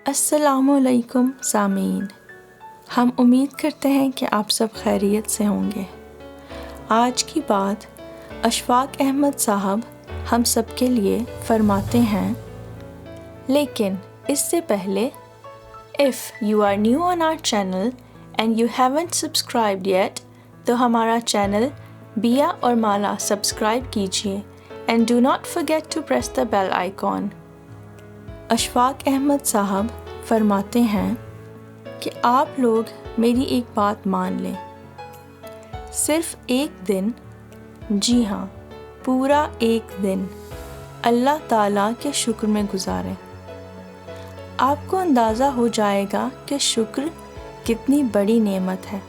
السلام علیکم سامعین، ہم امید کرتے ہیں کہ آپ سب خیریت سے ہوں گے۔ آج کی بات اشفاق احمد صاحب ہم سب کے لیے فرماتے ہیں، لیکن اس سے پہلے if you are new on our channel and you haven't subscribed yet تو ہمارا چینل بیا اور مالا سبسکرائب کیجیے and do not forget to press the bell icon۔ Ashfaq Ahmad صاحب فرماتے ہیں کہ آپ لوگ میری ایک بات مان لیں، صرف ایک دن، جی ہاں پورا ایک دن اللہ تعالیٰ کے شکر میں گزاریں۔ آپ کو اندازہ ہو جائے گا کہ شکر کتنی بڑی نعمت ہے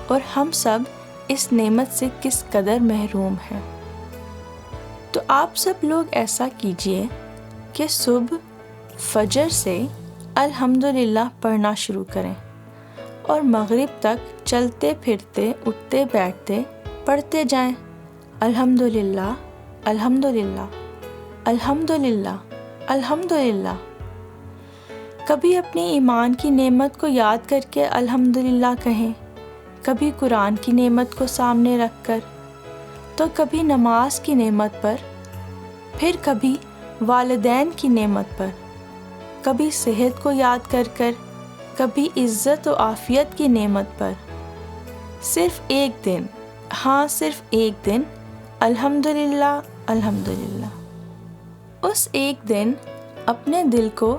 اور ہم سب اس نعمت سے کس قدر محروم ہیں۔ تو آپ سب لوگ ایسا کیجئے کہ صبح فجر سے الحمدللہ پڑھنا شروع کریں اور مغرب تک چلتے پھرتے اٹھتے بیٹھتے پڑھتے جائیں، الحمدللہ الحمدللہ الحمدللہ الحمدللہ۔ کبھی اپنی ایمان کی نعمت کو یاد کر کے الحمدللہ کہیں، کبھی قرآن کی نعمت کو سامنے رکھ کر، تو کبھی نماز کی نعمت پر، پھر کبھی والدین کی نعمت پر، کبھی صحت کو یاد کر کر، کبھی عزت و عافیت کی نعمت پر۔ صرف ایک دن، ہاں صرف ایک دن الحمدللہ الحمدللہ۔ اس ایک دن اپنے دل کو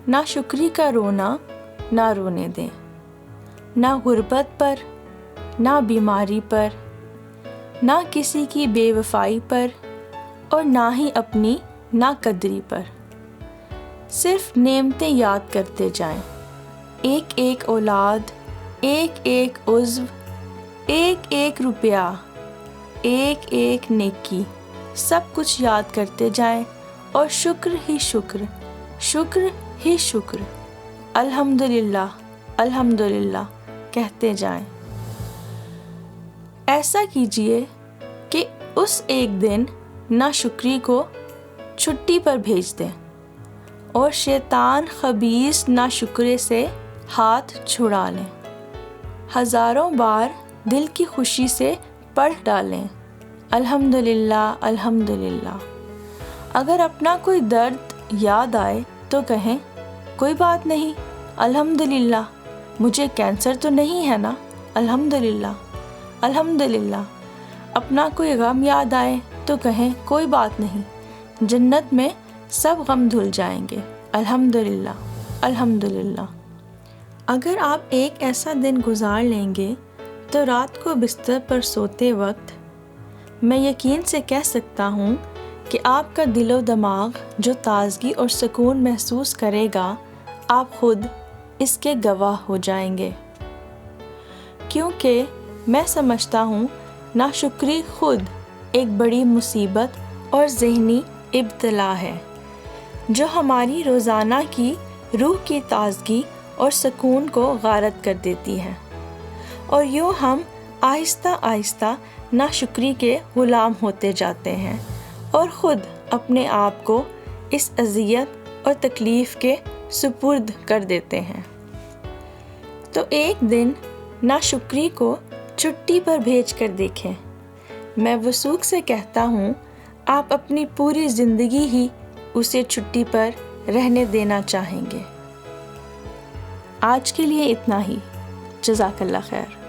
ناشکری کا رونا نہ رونے دیں، نہ غربت پر، نہ بیماری پر، نہ کسی کی بے وفائی پر، اور نہ ہی اپنی ناقدری پر۔ صرف نعمتیں یاد کرتے جائیں، ایک ایک اولاد، ایک ایک عضو، ایک ایک روپیہ، ایک ایک نیکی، سب کچھ یاد کرتے جائیں اور شکر ہی شکر، شکر ہی شکر، الحمدللہ الحمدللہ کہتے جائیں۔ ایسا کیجئے کہ اس ایک دن ناشکری کو چھٹی پر بھیج دیں اور شیطان خبیث ناشکرے سے ہاتھ چھڑا لیں۔ ہزاروں بار دل کی خوشی سے پڑھ ڈالیں، الحمدللہ الحمدللہ۔ اگر اپنا کوئی درد یاد آئے تو کہیں، کوئی بات نہیں، الحمدللہ مجھے کینسر تو نہیں ہے نا، الحمدللہ الحمدللہ۔ اپنا کوئی غم یاد آئے تو کہیں، کوئی بات نہیں، جنت میں سب غم دھل جائیں گے، الحمدللہ الحمدللہ۔ اگر آپ ایک ایسا دن گزار لیں گے تو رات کو بستر پر سوتے وقت میں یقین سے کہہ سکتا ہوں کہ آپ کا دل و دماغ جو تازگی اور سکون محسوس کرے گا، آپ خود اس کے گواہ ہو جائیں گے، کیونکہ میں سمجھتا ہوں ناشکری خود ایک بڑی مصیبت اور ذہنی ابتلا ہے جو ہماری روزانہ کی روح کی تازگی اور سکون کو غارت کر دیتی ہے، اور یوں ہم آہستہ آہستہ ناشکری کے غلام ہوتے جاتے ہیں اور خود اپنے آپ کو اس اذیت اور تکلیف کے سپرد کر دیتے ہیں۔ تو ایک دن ناشکری کو چھٹی پر بھیج کر دیکھیں۔ میں وثوق سے کہتا ہوں، آپ اپنی پوری زندگی ہی اسے چھٹی پر رہنے دینا چاہیں گے۔ آج کے لیے اتنا ہی، جزاک اللہ خیر۔